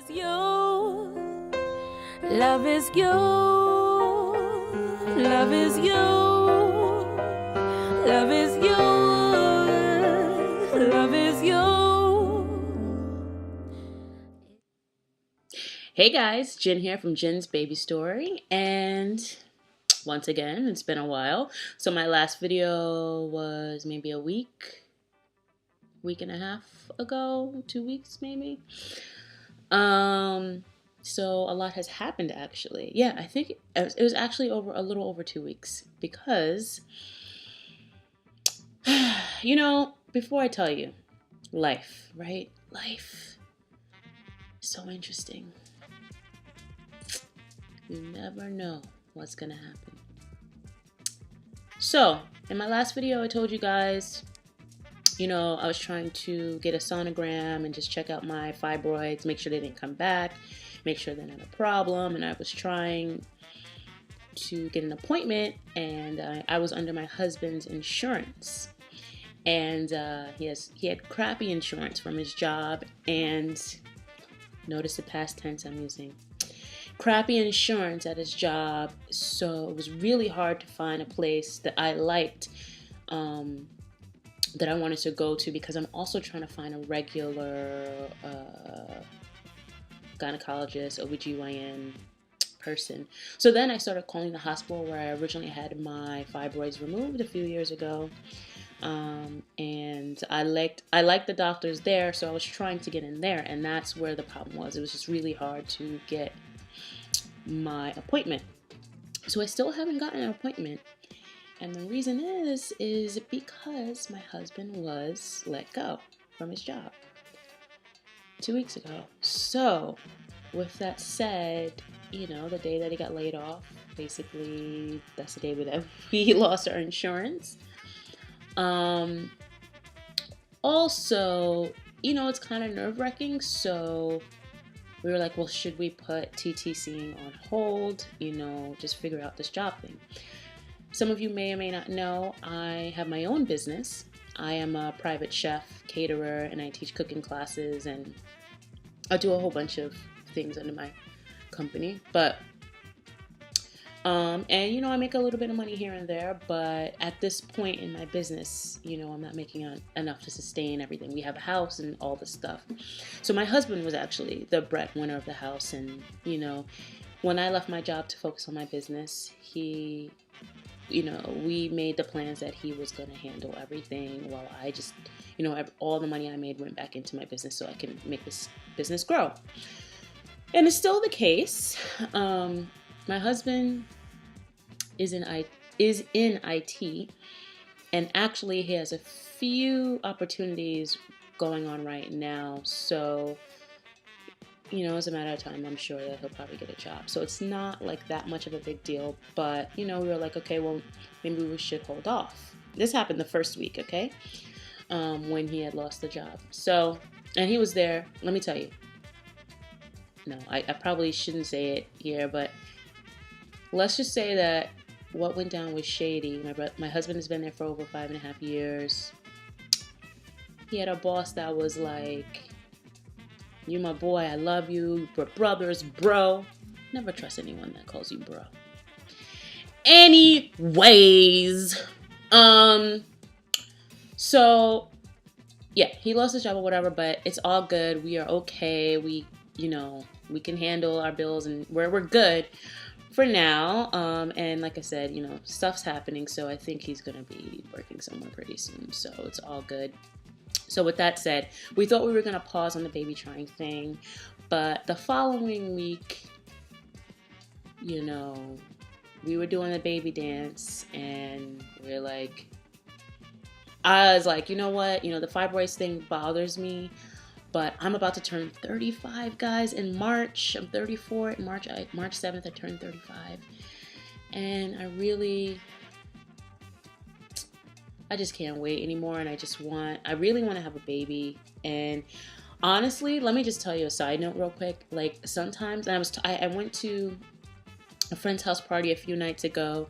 is you. Love is you. Love is you. Love is you. Love is you. Hey guys, Jen here from Jen's Baby Story, and once again, it's been a while. So my last video was maybe a week and a half ago, 2 weeks maybe. So a lot has happened actually. Yeah, I think it was actually a little over 2 weeks because, before I tell you, life, right? Life is so interesting. You never know what's gonna happen. So, in my last video, I told you guys, I was trying to get a sonogram and just check out my fibroids, make sure they didn't come back, make sure they're not a problem. And I was trying to get an appointment, and I was under my husband's insurance. And he had crappy insurance from his job, and notice the past tense I'm using. Crappy insurance at his job, so it was really hard to find a place that I liked, that I wanted to go to, because I'm also trying to find a regular gynecologist, OBGYN person. So then I started calling the hospital where I originally had my fibroids removed a few years ago, and I liked the doctors there, so I was trying to get in there, and that's where the problem was. It was just really hard to get my appointment. So I still haven't gotten an appointment. And the reason is because my husband was let go from his job 2 weeks ago. So with that said, the day that he got laid off, basically that's the day that we lost our insurance. Also, it's kind of nerve-wracking, so we were like, well, should we put TTCing on hold, just figure out this job thing. Some of you may or may not know, I have my own business. I am a private chef, caterer, and I teach cooking classes, and I do a whole bunch of things under my company. But, and I make a little bit of money here and there, but at this point in my business, I'm not making enough to sustain everything. We have a house and all this stuff. So my husband was actually the breadwinner of the house, and, when I left my job to focus on my business, we made the plans that he was going to handle everything while I just, all the money I made went back into my business so I can make this business grow. And it's still the case. My husband is in IT, and actually he has a few opportunities going on right now. So, it's a matter of time, I'm sure, that he'll probably get a job. So it's not like that much of a big deal. But, we were like, okay, well, maybe we should hold off. This happened the first week, okay, when he had lost the job. So, and he was there. Let me tell you. No, I probably shouldn't say it here, but let's just say that what went down was shady. My husband has been there for over 5.5 years. He had a boss that was like, "You my boy, I love you, we're brothers, bro." Never trust anyone that calls you bro. Anyways, so yeah, he lost his job or whatever, but it's all good. We are okay. We can handle our bills, and we're good for now. And like I said, stuff's happening, so I think he's gonna be working somewhere pretty soon. So it's all good. So with that said, we thought we were going to pause on the baby trying thing, but the following week, we were doing the baby dance, and I was like, you know what, the fibroids thing bothers me, but I'm about to turn 35, guys, in March. I'm 34 in March 7th, I turned 35, and I just can't wait anymore, and I really want to have a baby. And honestly, let me just tell you a side note real quick. Like, sometimes, and I went to a friend's house party a few nights ago,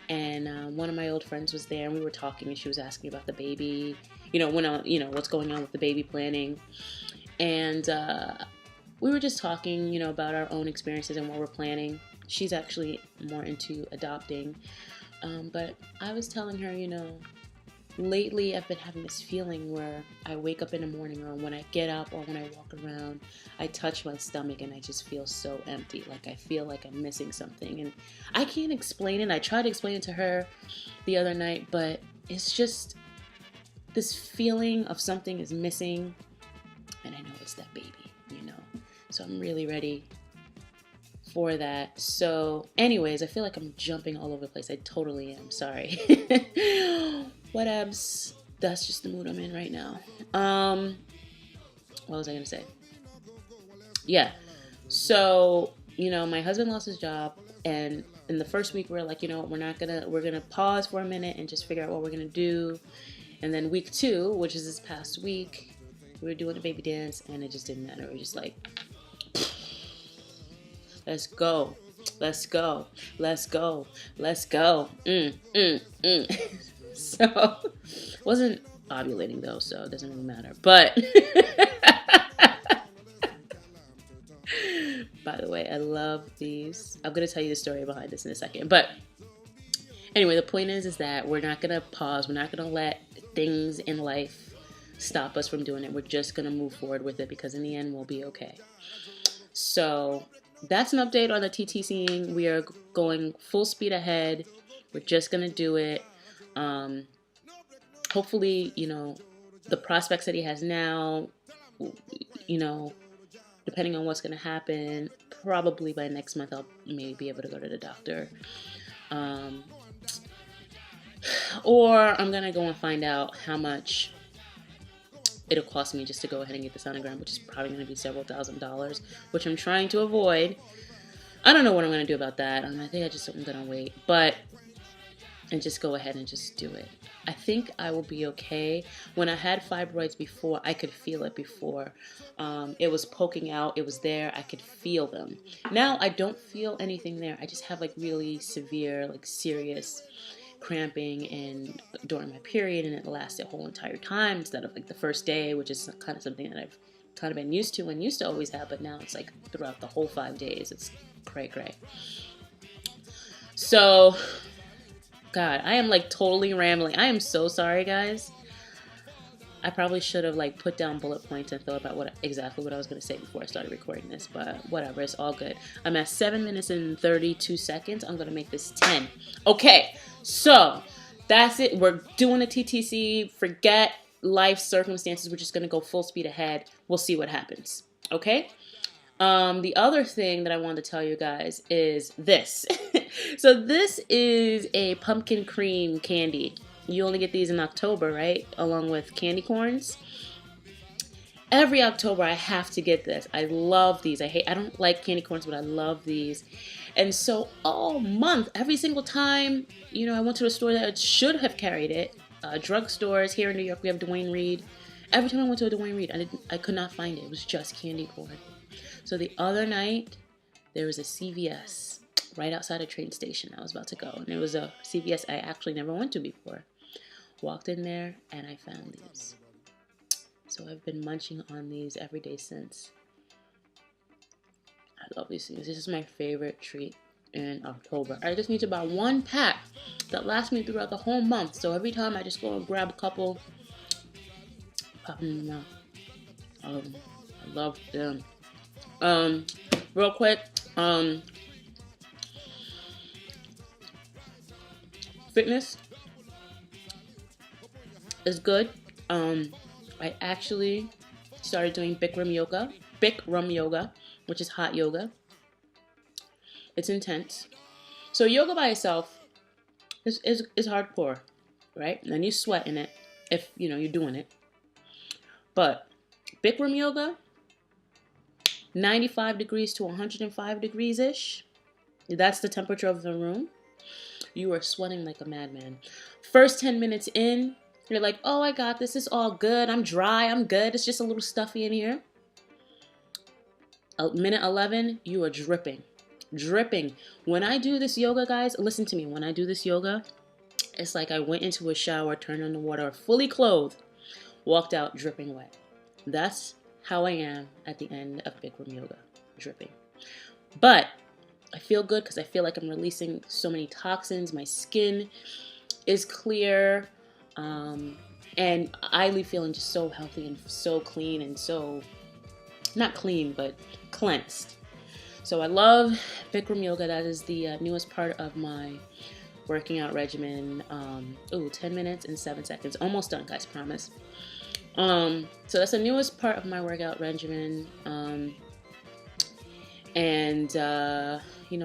and one of my old friends was there, and we were talking, and she was asking about the baby, what's going on with the baby planning. And we were just talking, about our own experiences and what we're planning. She's actually more into adopting. But I was telling her, lately I've been having this feeling where I wake up in the morning, or when I get up, or when I walk around, I touch my stomach and I just feel so empty. Like I feel like I'm missing something, and I can't explain it. I tried to explain it to her the other night, but it's just this feeling of something is missing, and I know it's that baby, so I'm really ready for that. So anyways, I feel like I'm jumping all over the place. I totally am. Sorry. Whatevs. That's just the mood I'm in right now. What was I gonna say? Yeah. So, my husband lost his job, and in the first week we were like, we're gonna pause for a minute and just figure out what we're gonna do. And then week 2, which is this past week, we were doing a baby dance, and it just didn't matter. We were just like, let's go. Let's go. Let's go. Let's go. So, wasn't ovulating though, so it doesn't really matter. But, by the way, I love these. I'm going to tell you the story behind this in a second. But, anyway, the point is that we're not going to pause. We're not going to let things in life stop us from doing it. We're just going to move forward with it, because in the end, we'll be okay. So, that's an update on the TTCing. We are going full speed ahead. We're just going to do it. Hopefully, the prospects that he has now, depending on what's going to happen, probably by next month, I'll maybe be able to go to the doctor. Or I'm going to go and find out how much it'll cost me just to go ahead and get the sonogram, which is probably going to be several $1,000s, which I'm trying to avoid. I don't know what I'm going to do about that. I think I'm going to wait, and just go ahead and just do it. I think I will be okay. When I had fibroids before, I could feel it before. It was poking out. It was there. I could feel them. Now I don't feel anything there. I just have really severe, serious cramping during my period, and it lasts the whole entire time instead of the first day, which is kind of something that I've kind of been used to and used to always have, but now it's throughout the whole 5 days. It's cray. So, God, I am totally rambling. I am so sorry, guys. I probably should have put down bullet points and thought about exactly what I was going to say before I started recording this, but whatever, it's all good. I'm at 7 minutes and 32 seconds. I'm going to make this 10. Okay, so that's it. We're doing a TTC. Forget life circumstances. We're just going to go full speed ahead. We'll see what happens. Okay? The other thing that I wanted to tell you guys is this. So this is a pumpkin cream candy. You only get these in October, right? Along with candy corns. Every October I have to get this. I love these. I don't like candy corns, but I love these. And so all month, every single time, I went to a store that should have carried it. Drugstores here in New York, we have Dwayne Reed. Every time I went to a Dwayne Reed, I could not find it. It was just candy corn. So the other night, there was a CVS right outside a train station. I was about to go, and it was a CVS I actually never went to before. Walked in there, and I found these. So I've been munching on these every day since. I love these things. This is my favorite treat in October. I just need to buy 1 pack that lasts me throughout the whole month. So every time I just go and grab a couple, pop them in my mouth. I love them. Real quick, fitness is good. I actually started doing Bikram yoga, which is hot yoga. It's intense. So yoga by itself is hardcore, right? And then you sweat in it if you're doing it. But Bikram yoga, 95 degrees to 105 degrees ish. That's the temperature of the room. You are sweating like a madman. First 10 minutes in, you're like, oh, I got this. It's all good. I'm dry. I'm good. It's just a little stuffy in here. Minute 11, you are dripping. Dripping. When I do this yoga, guys, listen to me. When I do this yoga, it's like I went into a shower, turned on the water, fully clothed, walked out dripping wet. That's how I am at the end of Bikram yoga, dripping. But I feel good because I feel like I'm releasing so many toxins. My skin is clear, and I leave feeling just so healthy and so clean and so, not clean, but cleansed. So I love Bikram yoga. That is the newest part of my working out regimen. 10 minutes and 7 seconds. Almost done, guys, promise. So that's the newest part of my workout regimen.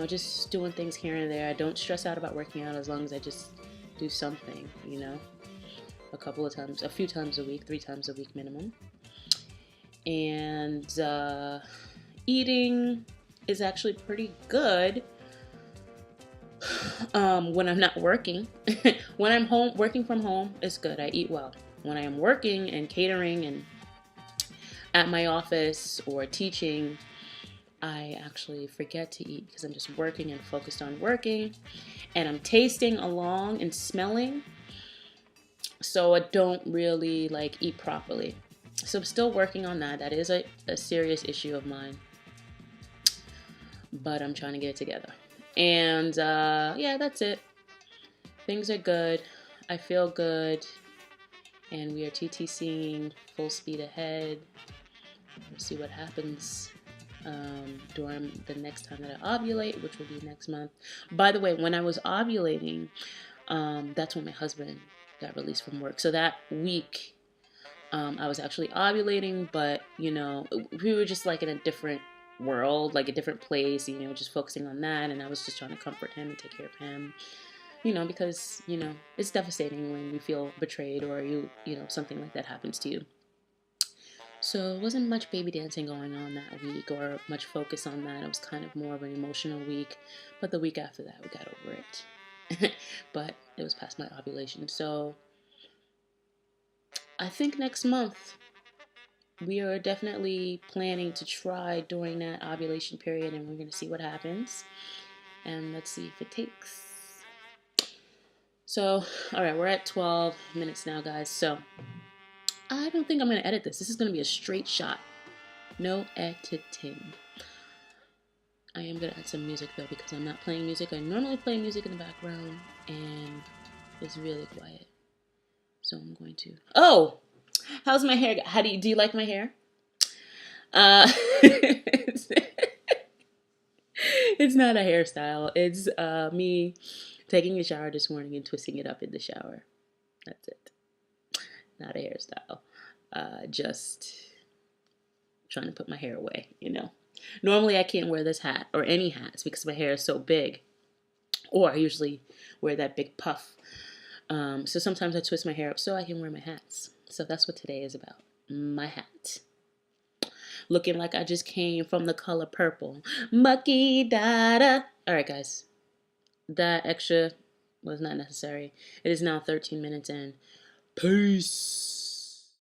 Just doing things here and there. I don't stress out about working out as long as I just do something, a few times a week, 3 times a week minimum. And eating is actually pretty good when I'm not working. When I'm home, working from home, it's good. I eat well. When I am working and catering and at my office or teaching, I actually forget to eat because I'm just working and focused on working, and I'm tasting along and smelling, so I don't really eat properly. So I'm still working on that. That is a serious issue of mine, but I'm trying to get it together. And that's it. Things are good. I feel good, and we are TTCing full speed ahead. We'll see what happens during the next time that I ovulate, which will be next month. By the way, when I was ovulating, that's when my husband got released from work. So that week, I was actually ovulating, but we were just in a different world, a different place, just focusing on that. And I was just trying to comfort him and take care of him, because it's devastating when you feel betrayed or something like that happens to you. So it wasn't much baby dancing going on that week or much focus on that. It was kind of more of an emotional week. But the week after that, we got over it. But it was past my ovulation. So I think next month we are definitely planning to try during that ovulation period, and we're going to see what happens. And let's see if it takes. So, all right, we're at 12 minutes now, guys. So I don't think I'm going to edit this. This is going to be a straight shot. No editing. I am going to add some music, though, because I'm not playing music. I normally play music in the background, and it's really quiet. So I'm going to... Oh! How's my hair? Do you like my hair? It's not a hairstyle. It's me taking a shower this morning and twisting it up in the shower. That's it. Not a hairstyle. Just trying to put my hair away, Normally I can't wear this hat or any hats because my hair is so big. Or I usually wear that big puff. So sometimes I twist my hair up so I can wear my hats. So that's what today is about. My hat. Looking like I just came from the color purple. Mucky dada. Alright, guys. That extra was not necessary. It is now 13 minutes in. Peace.